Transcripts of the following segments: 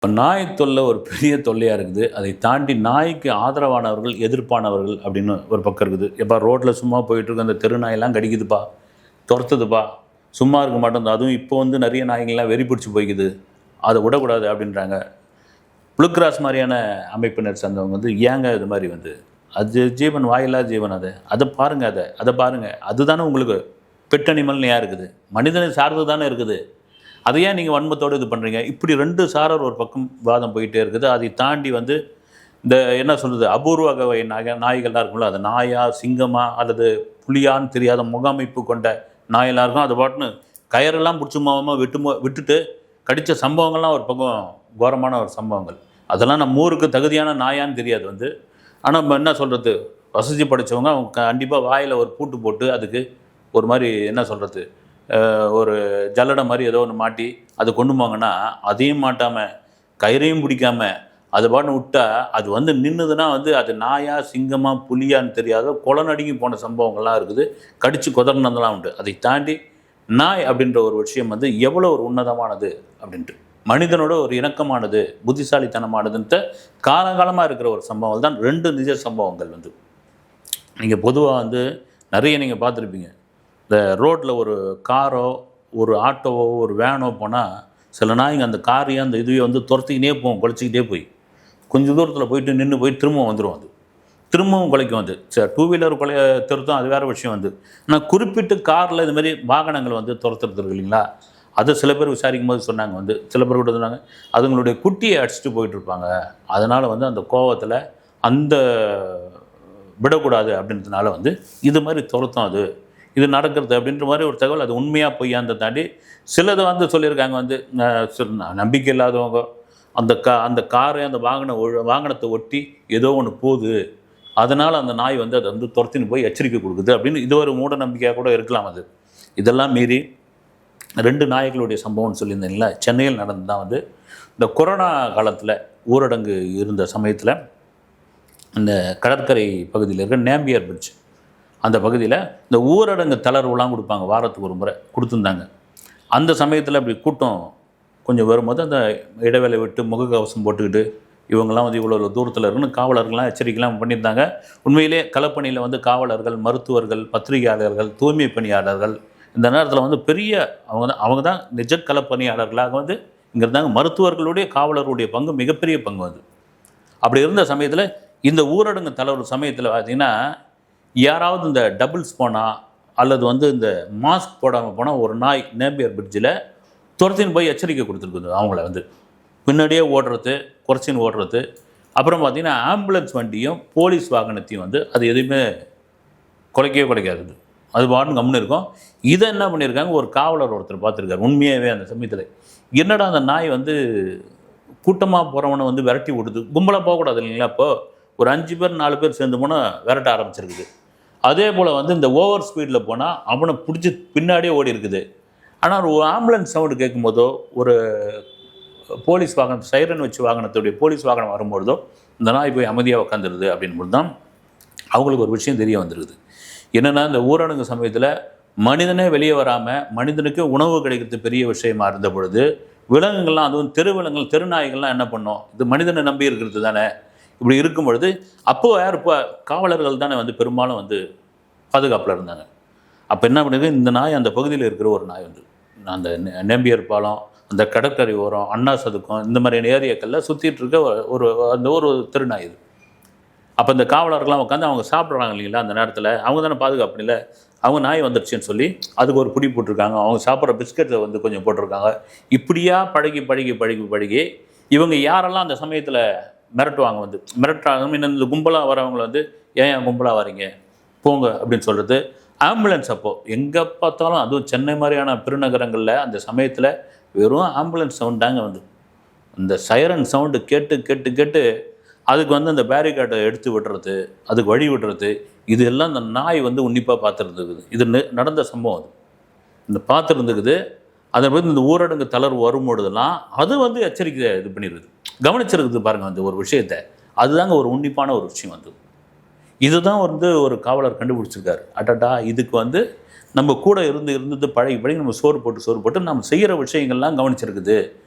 இப்போ நாய் தொல்லை ஒரு பெரிய தொல்லையாக இருக்குது. அதை தாண்டி நாய்க்கு ஆதரவானவர்கள், எதிர்ப்பானவர்கள் அப்படின்னு ஒரு பக்கம் இருக்குது. எப்பா ரோட்டில் சும்மா போயிட்டுருக்க அந்த தெரு நாயெல்லாம் கடிக்குதுப்பா, துரத்துதுப்பா, சும்மா இருக்க மாட்டேங்குது. அதுவும் இப்போ வந்து நிறைய நாய்கள்லாம் வெறி பிடிச்சி போய்க்குது, அதை விடக்கூடாது அப்படின்றாங்க. ப்ளூ கிராஸ் மாதிரியான அமைப்பினர் சேர்ந்தவங்க வந்து ஏங்க இது மாதிரி வந்து அது ஜீவன், வாயில்லா ஜீவன். அதை பாருங்கள், அதை பாருங்கள். அதுதானே உங்களுக்கு பெட் அனிமல்னு ஏன் இருக்குது? மனிதனை சார்ந்து தானே இருக்குது. அதை ஏன் நீங்கள் வன்மத்தோடு இது பண்ணுறீங்க? இப்படி ரெண்டு சாரர் ஒரு பக்கம் வாதம் போயிட்டே இருக்குது. அதை தாண்டி வந்து இந்த என்ன சொல்கிறது, அபூர்வ வகை நாய்கள்லாம் இருக்கும்ல, அது நாயா சிங்கமா அல்லது புலியான்னு தெரியாத முகமைப்பு கொண்ட நாயெல்லாம் இருக்கும். அது பாட்டுன்னு கயரெல்லாம் பிடிச்சி விட்டுட்டு கடித்த சம்பவங்கள்லாம் ஒரு பக்கம் கோரமான ஒரு சம்பவங்கள். அதெல்லாம் நம்ம ஊருக்கு தகுதியான நாயான்னு தெரியாது வந்து. ஆனால் நம்ம என்ன சொல்கிறது, வசதி படைத்தவங்க அவங்க கண்டிப்பாக வாயில் ஒரு பூட்டு போட்டு அதுக்கு ஒரு மாதிரி என்ன சொல்கிறது, ஒரு ஜல்லடை மாதிரி ஏதோ ஒன்று மாட்டி அதை கொண்டு போங்கன்னா, அதையும் மாட்டாமல் கயிறையும் பிடிக்காமல் அது பாட்டுன்னு விட்டால் அது வந்து நின்றுதுன்னா வந்து அது நாயா சிங்கமாக புலியான்னு தெரியாத நடுங்கி போன சம்பவங்கள்லாம் இருக்குது. கடித்து கொதறினதெல்லாம் உண்டு. அதை தாண்டி நாய் அப்படின்ற ஒரு விஷயம் வந்து எவ்வளோ ஒரு உன்னதமானது அப்படின்ட்டு, மனிதனோட ஒரு இணக்கமானது, புத்திசாலித்தனமானதுன்ட்டு காலகாலமாக இருக்கிற ஒரு சம்பவங்கள் தான் ரெண்டு நிஜ சம்பவங்கள் வந்து. நீங்கள் பொதுவாக வந்து நிறைய நீங்கள் பார்த்துருப்பீங்க. இந்த ரோட்டில் ஒரு காரோ ஒரு ஆட்டோவோ ஒரு வேனோ போனால் சில நாய்ங்க அந்த காரையும் அந்த இதுவே வந்து துரத்திக்கிட்டே போகும், குலைச்சிக்கிட்டே போய் கொஞ்சம் தூரத்தில் போயிட்டு நின்று போய் திரும்பவும் வந்துடும். அது திரும்பவும் குலைக்கும். வந்து சரி, டூ வீலர் திருத்தம் அது வேறு விஷயம் வந்து. ஆனால் குறிப்பிட்டு காரில் இது மாதிரி வாகனங்கள் வந்து துரத்துறது இல்லைங்களா, அதை சில பேர் விசாரிக்கும் போது சொன்னாங்க வந்து, சில பேர் கூட சொன்னாங்க அதுங்களுடைய குட்டியை அடிச்சுட்டு போயிட்டுருப்பாங்க, அதனால் வந்து அந்த கோவத்தில் அந்த விடக்கூடாது அப்படின்றதுனால வந்து இது மாதிரி துரத்தம் அது இது நடக்கிறது அப்படின்ற மாதிரி ஒரு தகவல். அது உண்மையாக பொய்யான்னு தாண்டி சிலதை வந்து சொல்லியிருக்காங்க வந்து, நம்பிக்கை இல்லாதவங்க அந்த காரை அந்த வாகனத்தை ஒட்டி ஏதோ ஒன்று போகுது, அதனால் அந்த நாய் வந்து அதை வந்து துரத்தின்னு போய் எச்சரிக்கை கொடுக்குது அப்படின்னு. இது ஒரு மூட நம்பிக்கையாக கூட இருக்கலாம். அது இதெல்லாம் மீறி ரெண்டு நாய்களுடைய சம்பவம்னு சொல்லியிருந்தீங்களா, சென்னையில் நடந்து தான் வந்து இந்த கொரோனா காலத்தில் ஊரடங்கு இருந்த சமயத்தில் இந்த கடற்கரை பகுதியில் இருக்கிற நேம்பியர் பிரிட்ஜ் அந்த பகுதியில் இந்த ஊரடங்கு தளர்வுலாம் கொடுப்பாங்க, வாரத்துக்கு ஒரு முறை கொடுத்துருந்தாங்க. அந்த சமயத்தில் அப்படி கூட்டம் கொஞ்சம் வரும்போது அந்த இடைவேளை விட்டு முகக்கவசம் போட்டுக்கிட்டு இவங்கெல்லாம் வந்து இவ்வளோ தூரத்தில் இருக்குன்னு காவலர்கள்லாம் எச்சரிக்கைலாம் பண்ணியிருந்தாங்க. உண்மையிலே களப்பணியில் வந்து காவலர்கள், மருத்துவர்கள், பத்திரிகையாளர்கள், தூய்மை பணியாளர்கள் இந்த நேரத்தில் வந்து பெரிய அவங்க தான் நிஜ களப்பணியாளர்களாக வந்து இங்கே இருந்தாங்க. மருத்துவர்களுடைய காவலர்களுடைய பங்கு மிகப்பெரிய பங்கு வந்து. அப்படி இருந்த சமயத்தில் இந்த ஊரடங்கு தளர்வு சமயத்தில் பார்த்திங்கன்னா, யாராவது இந்த டபுள்ஸ் போனால் அல்லது வந்து இந்த மாஸ்க் போடாமல் போனால் ஒரு நாய் நேம்பியர் பிரிட்ஜில் துரத்தின்னு போய் எச்சரிக்கை கொடுத்துருக்குது. அவங்கள வந்து பின்னாடியே ஓடுறது, குறைச்சின்னு ஓடுறது. அப்புறம் பார்த்திங்கன்னா ஆம்புலன்ஸ் வண்டியும் போலீஸ் வாகனத்தையும் வந்து அது எதுவுமே குலைக்காது, அது பாட்டுன்னு கம்முன்னு இருக்கும். இதை என்ன பண்ணியிருக்காங்க, ஒரு காவலர் ஒருத்தர் பார்த்துருக்காரு உண்மையாகவே அந்த சமயத்தில். என்னடா அந்த நாய் வந்து கூட்டமாக போகிறவனை வந்து விரட்டி விடுது, கும்பலாக போகக்கூடாது இல்லைங்களா, அப்போது ஒரு 5 பேர் 4 பேர் சேர்ந்து போனால் விரட்ட ஆரம்பிச்சிருக்குது. அதே போல் வந்து இந்த ஓவர் ஸ்பீடில் போனால் அவனை பிடிச்சி பின்னாடியே ஓடி இருக்குது. ஆனால் ஒரு ஆம்புலன்ஸ் சவுண்டு கேட்கும்போதோ ஒரு போலீஸ் வாகனம் சைரன் வச்சு வாகனத்துடைய போலீஸ் வாகனம் வரும்பொழுதோ இந்த நாய் போய் அமைதியாக உட்காந்துருது அப்படின்போது தான் அவங்களுக்கு ஒரு விஷயம் தெரிய வந்துருக்குது. என்னென்னா, இந்த ஊரடங்கு சமயத்தில் மனிதனே வெளியே வராமல் மனிதனுக்கு உணவு கிடைக்கிறது பெரிய விஷயமா இருந்த பொழுது விலங்குகள்லாம், அதுவும் தெருவிலங்குகள் தெருநாய்கள்லாம் என்ன பண்ணோம், இது மனிதனை நம்பி இருக்கிறது தானே. இப்படி இருக்கும் பொழுது அப்போது யார் இப்போ காவலர்கள் தானே வந்து பெரும்பாலும் வந்து பாதுகாப்பில் இருந்தாங்க. அப்போ என்ன பண்ணிருக்கு, இந்த நாய் அந்த பகுதியில் இருக்கிற ஒரு நாய் வந்து அந்த நேம்பியர் பாலம், அந்த கடற்கரை ஓரம், அண்ணா சதுக்கம் இந்த மாதிரியான ஏரியாக்களில் சுற்றிட்டு இருக்க ஒரு திருநாய் இது. அப்போ இந்த காவலர்கள்லாம் உட்காந்து அவங்க சாப்பிட்றாங்க இல்லைங்களா, அந்த நேரத்தில் அவங்க தானே பாதுகாப்பு இல்லை, அவங்க நாய் வந்துடுச்சுன்னு சொல்லி அதுக்கு ஒரு பிடி போட்டிருக்காங்க. அவங்க சாப்பிட்ற பிஸ்கெட்டை வந்து கொஞ்சம் போட்டிருக்காங்க. இப்படியா பழகி இவங்க யாரெல்லாம் அந்த சமயத்தில் மிரட்டுவாங்க வந்து மிரட்டுறாங்க. இந்த கும்பலாக வரவங்களை வந்து ஏன் கும்பலாக வரீங்க போங்க அப்படின்னு சொல்கிறது. ஆம்புலன்ஸ் அப்போது எங்கே பார்த்தாலும், அதுவும் சென்னை மாதிரியான பெருநகரங்களில் அந்த சமயத்தில் வெறும் ஆம்புலன்ஸ் சவுண்டாங்க வந்து. அந்த சைரன் சவுண்டு கேட்டு அதுக்கு வந்து அந்த பேரிகார்டை எடுத்து விடுறது, அதுக்கு வழி விடுறது, இது எல்லாம் அந்த நாய் வந்து உன்னிப்பாக பார்த்துருந்துக்குது. இது நடந்த சம்பவம். அது இந்த பார்த்துருந்துக்குது. அதை பற்றி இந்த ஊரடங்கு தளர்வு வரும்பொழுதெல்லாம் அது வந்து எச்சரிக்கை இது பண்ணிடுது, கவனிச்சிருக்குது பாருங்கள் அந்த ஒரு விஷயத்தை. அதுதாங்க ஒரு உன்னிப்பான ஒரு விஷயம் வந்து. இதுதான் வந்து ஒரு காவலர் கண்டுபிடிச்சிருக்காரு. அடடா, இதுக்கு வந்து நம்ம கூட இருந்து பழகி நம்ம சோறு போட்டு நம்ம செய்கிற விஷயங்கள்லாம் கவனிச்சிருக்குது.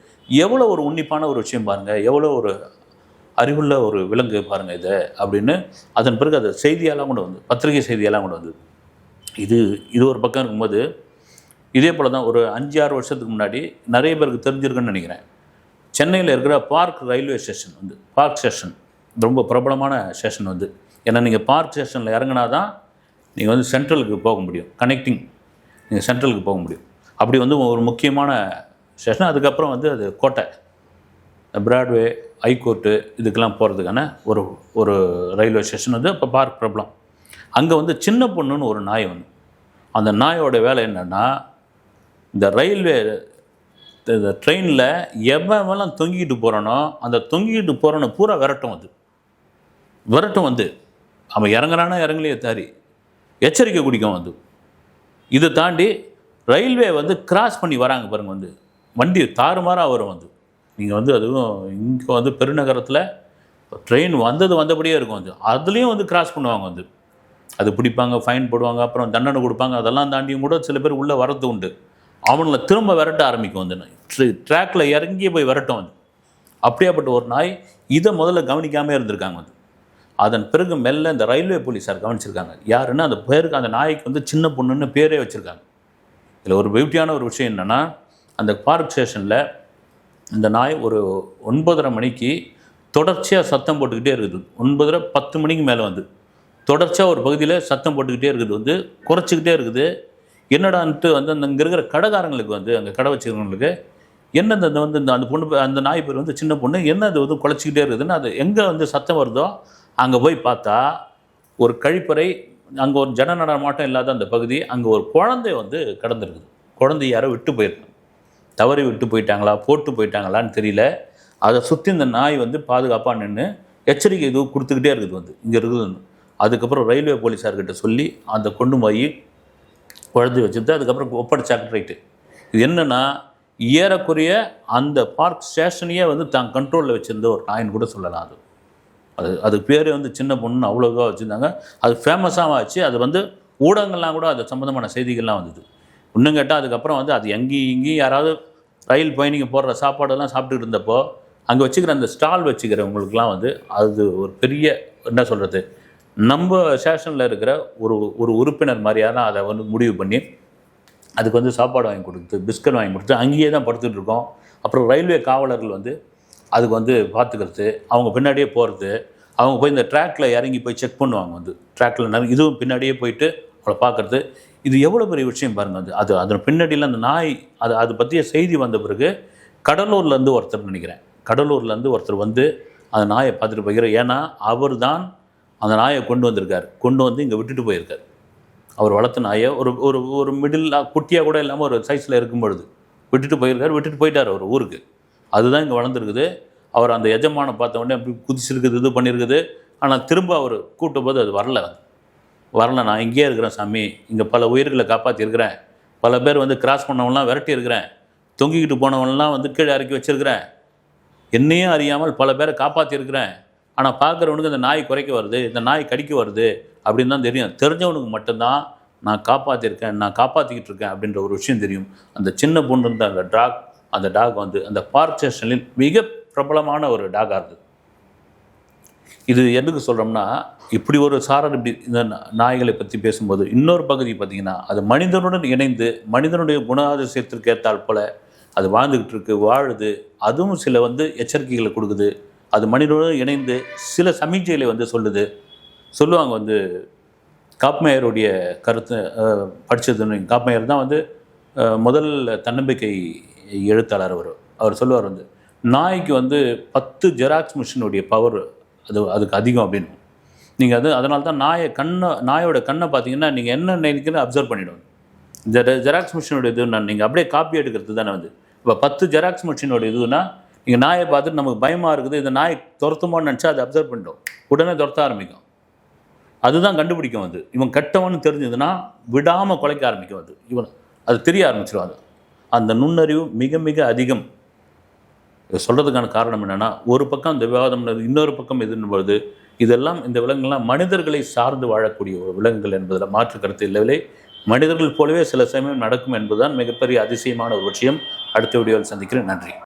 எவ்வளோ ஒரு உன்னிப்பான ஒரு விஷயம் பாருங்கள், எவ்வளோ ஒரு அறிவுள்ள ஒரு விலங்கு பாருங்கள் இதை அப்படின்னு. அதன் பிறகு அது செய்தியெல்லாம் கூட வந்து, பத்திரிகை செய்தியெல்லாம் கூட வந்து. இது இது ஒரு பக்கம் இருக்கும்போது, இதே போல் தான் ஒரு 5-6 வருஷத்துக்கு முன்னாடி நிறைய பேருக்கு தெரிஞ்சிருக்குன்னு நினைக்கிறேன். சென்னையில் இருக்கிற பார்க் ரயில்வே ஸ்டேஷன் வந்து, பார்க் ஸ்டேஷன் ரொம்ப பிரபலமான ஸ்டேஷன் வந்து. ஏன்னா நீங்கள் பார்க் ஸ்டேஷனில் இறங்கினா தான் நீங்கள் வந்து சென்ட்ரலுக்கு போக முடியும், கனெக்டிங் நீங்கள் சென்ட்ரலுக்கு போக முடியும். அப்படி வந்து ஒரு முக்கியமான ஸ்டேஷன். அதுக்கப்புறம் வந்து அது கோட்டை, பிராட்வே, ஹைகோர்ட்டு இதுக்கெல்லாம் போகிறதுக்கான ஒரு ஒரு ரயில்வே ஸ்டேஷன் வந்து அப்போ பார்க் பிரபலம். அங்கே வந்து சின்ன பொண்ணுன்னு ஒரு நாய் வந்து, அந்த நாயோட வேலை என்னென்னா, இந்த ரயில்வே இந்த ட்ரெயினில் எவெல்லாம் தொங்கிக்கிட்டு போகிறானோ அந்த தொங்கிக்கிட்டு போகிறவனை பூரா விரட்டும் வந்து அவன் இறங்குறானா இறங்கலையே தாரி எச்சரிக்கை குடிக்கும் வந்து. இதை தாண்டி ரயில்வே வந்து கிராஸ் பண்ணி வராங்க பாருங்கள் வந்து, வண்டி தாறுமாறாக வரும் வந்து. நீங்கள் வந்து அதுவும் இங்கே வந்து பெருநகரத்தில் ட்ரெயின் வந்தபடியே இருக்கும் வந்து, அதுலேயும் வந்து கிராஸ் பண்ணுவாங்க வந்து. அது பிடிப்பாங்க, ஃபைன் போடுவாங்க, அப்புறம் தண்டனை கொடுப்பாங்க. அதெல்லாம் தாண்டியும் கூட சில பேர் உள்ளே வரது உண்டு. அவங்கள திரும்ப விரட்ட ஆரம்பிக்கும் வந்து, ட்ராக்கில் இறங்கியே போய் விரட்டும் வந்து. அப்படியாப்பட்ட ஒரு நாய். இதை முதல்ல கவனிக்காமல் இருந்திருக்காங்க வந்து. அதன் பிறகு மெல்ல இந்த ரயில்வே போலீஸார் கவனிச்சிருக்காங்க. யாருன்னா அந்த பேருக்கு, அந்த நாய்க்கு வந்து சின்ன பொண்ணுன்னு பேரே வச்சுருக்காங்க. இதில் ஒரு பியூட்டியான ஒரு விஷயம் என்னென்னா, அந்த பார்க் ஸ்டேஷனில் இந்த நாய் ஒரு 9:30 மணிக்கு தொடர்ச்சியாக சத்தம் போட்டுக்கிட்டே இருக்குது. 9:30 10 மணிக்கு மேலே வந்து தொடர்ச்சியாக ஒரு பகுதியில் சத்தம் போட்டுக்கிட்டே இருக்குது வந்து, குறைச்சிக்கிட்டே இருக்குது. என்னடான்ட்டு வந்து அந்த இங்கே இருக்கிற கடைக்காரங்களுக்கு வந்து, அங்கே கடை வச்சுக்கிறவங்களுக்கு என்ன இந்த வந்து அந்த பொண்ணு, அந்த நாய் பேர் வந்து சின்ன பொண்ணு, என்ன அது வந்து குலைச்சிக்கிட்டே இருக்குதுன்னு, அது எங்கே வந்து சத்தம் வருதோ அங்கே போய் பார்த்தா ஒரு கழிப்பறை, அங்கே ஒரு ஜன நடமாட்டம் இல்லாத அந்த பகுதி, அங்கே ஒரு குழந்தை வந்து கிடந்திருக்குது. குழந்தை யாரோ விட்டு போயிருக்காங்க, தவறி விட்டு போயிட்டாங்களா, போட்டு போயிட்டாங்களான்னு தெரியல. அதை சுற்றி இந்த நாய் வந்து பாதுகாப்பாக நின்று எச்சரிக்கை இது கொடுத்துக்கிட்டே இருக்குது வந்து, இங்கே இருக்குதுன்னு. அதுக்கப்புறம் ரயில்வே போலீஸார்கிட்ட சொல்லி அந்த கொண்டு போய் குழந்தை வச்சுட்டு அதுக்கப்புறம் ஒப்படைச்சாங்க. ரைட்டு. இது என்னென்னா, ஏறக்குறைய அந்த பார்க் ஸ்டேஷனையே வந்து தான் கண்ட்ரோலில் வச்சுருந்த ஒரு நாயின்னு கூட சொல்லலாம். அதுக்கு பேர் வந்து சின்ன பொண்ணுன்னு அவ்வளோ இதுவாக வச்சுருந்தாங்க. அது ஃபேமஸாக ஆச்சு. அது வந்து ஊடகங்கள்லாம் கூட அது சம்மந்தமான செய்திகள்லாம் வந்தது. இன்னும் கேட்டால் அதுக்கப்புறம் வந்து அது இங்கேயும் யாராவது ரயில் பயணிங்க போடுற சாப்பாடெல்லாம் சாப்பிட்டுக்கிட்டு இருந்தப்போ, அங்கே வச்சுக்கிற அந்த ஸ்டால் வச்சுக்கிறவங்களுக்குலாம் வந்து அது ஒரு பெரிய, என்ன சொல்கிறது, நம்ம ஸ்டேஷனில் இருக்கிற ஒரு உறுப்பினர் மாதிரியான அதை வந்து முடிவு பண்ணி அதுக்கு வந்து சாப்பாடு வாங்கி கொடுத்து, பிஸ்கட் வாங்கி கொடுத்து அங்கேயே தான் படுத்துட்டு இருக்கோம். அப்புறம் ரயில்வே காவலர்கள் வந்து அதுக்கு வந்து பார்த்துக்கிறது, அவங்க பின்னாடியே போகிறது, அவங்க போய் இந்த ட்ராக்கில் இறங்கி போய் செக் பண்ணுவாங்க வந்து, ட்ராக்கில் இதுவும் பின்னாடியே போயிட்டு அவளை பார்க்குறது. இது எவ்வளோ பெரிய விஷயம் பாருங்கள் வந்து. அதன் பின்னாடியில் அந்த நாய் அது பற்றிய செய்தி வந்த பிறகு கடலூர்லேருந்து ஒருத்தர் நினைக்கிறேன், கடலூர்லேருந்து ஒருத்தர் வந்து அந்த நாயை பார்த்துட்டு போய்கிறார். ஏன்னா அவர் தான் அந்த நாயை கொண்டு வந்திருக்கார், கொண்டு வந்து இங்கே விட்டுட்டு போயிருக்கார். அவர் வளர்த்த நாயை ஒரு மிடில் குட்டியாக கூட இல்லாமல் ஒரு சைஸில் இருக்கும்பொழுது விட்டுட்டு போயிட்டார் அவர் ஊருக்கு. அதுதான் இங்கே வளர்ந்துருக்குது. அவர் அந்த எஜமானை பார்த்த உடனே அப்படி குதிச்சிருக்குது, இது பண்ணியிருக்குது. ஆனால் திரும்ப அவர் கூட்டும் போது அது வரல. நான் இங்கேயே இருக்கிறேன் சாமி, இங்கே பல உயிர்களை காப்பாற்றிருக்கிறேன், பல பேர் வந்து கிராஸ் பண்ணவங்களாம் விரட்டி இருக்கிறேன், தொங்கிக்கிட்டு போனவங்களாம் வந்து கீழே இறக்கி வச்சுருக்கிறேன், என்னையும் அறியாமல் பல பேரை காப்பாற்றிருக்கிறேன். ஆனால் பார்க்குறவனுக்கு இந்த நாய் குறைக்க வருது, இந்த நாய் கடிக்க வருது அப்படின்னு தான் தெரியும். தெரிஞ்சவனுக்கு மட்டும்தான் நான் காப்பாற்றிருக்கேன், நான் காப்பாற்றிக்கிட்டு இருக்கேன் அப்படின்ற ஒரு விஷயம் தெரியும். அந்த சின்ன பொண்ணு இருந்த அந்த டாக் வந்து அந்த பார்க் ஸ்டேஷனில் மிக பிரபலமான ஒரு டாகாக இருக்குது. இது எதுக்கு சொல்கிறோம்னா, இப்படி ஒரு சாரர் இப்படி இந்த நாய்களை பற்றி பேசும்போது இன்னொரு பகுதி பார்த்திங்கன்னா, அது மனிதனுடன் இணைந்து மனிதனுடைய குணாதிசயத்திற்கு ஏற்றால் போல் அது வாழ்ந்துக்கிட்டு இருக்குது, வாழுது. அதுவும் சில வந்து எச்சரிக்கைகளை கொடுக்குது. அது மனிதனுடன் இணைந்து சில சமிக்ஞைகளை வந்து சொல்லுவாங்க வந்து. காப்மேயருடைய கருத்து படித்ததுன்னு, காப்மேயர் தான் வந்து முதல் தன்னம்பிக்கை எழுத்தாளர். அவர் சொல்லுவார் வந்து, நாய்க்கு வந்து 10 ஜெராக்ஸ் மிஷினுடைய பவர் அதுக்கு அதிகம் அப்படின்னு. நீங்கள் அதனால தான் நாயோட கண்ணை பார்த்தீங்கன்னா நீங்கள் என்ன நினைக்கிறத அப்சர்வ் பண்ணிவிடும். இந்த ஜெராக்ஸ் மிஷினோட இதுன்னா நீங்கள் அப்படியே காப்பி எடுக்கிறது தானே வந்து. இப்போ 10 ஜெராக்ஸ் மிஷினோட இதுன்னா நீங்கள் நாயை பார்த்துட்டு நமக்கு பயமாக இருக்குது, இந்த நாய் துரத்துமோன்னு நினச்சா அதை அப்சர்வ் பண்ணிட்டோம், உடனே துரத்த ஆரம்பிக்கும். அதுதான் கண்டுபிடிக்கும் வந்து. இவன் கெட்டவன்னு தெரிஞ்சதுன்னா விடாமல் குலைக்க ஆரம்பிக்கும் அது. இவன் அது தெரிய ஆரம்பிச்சிடும். அந்த நுண்ணறிவு மிக மிக அதிகம். சொல்கிறதுக்கான காரணம் என்னென்னா, ஒரு பக்கம் இந்த விவாதம், இன்னொரு பக்கம் எதுன்னும்போது இதெல்லாம் இந்த விலங்குகள்லாம் மனிதர்களை சார்ந்து வாழக்கூடிய ஒரு விலங்குகள் என்பதில் மாற்று கருத்து இல்லவில்லை. மனிதர்கள் போலவே சில சமயம் நடக்கும் என்பதுதான் மிகப்பெரிய அதிசயமான ஒரு விஷயம். அடுத்த வீடியோவில் சந்திக்கிறேன். நன்றி.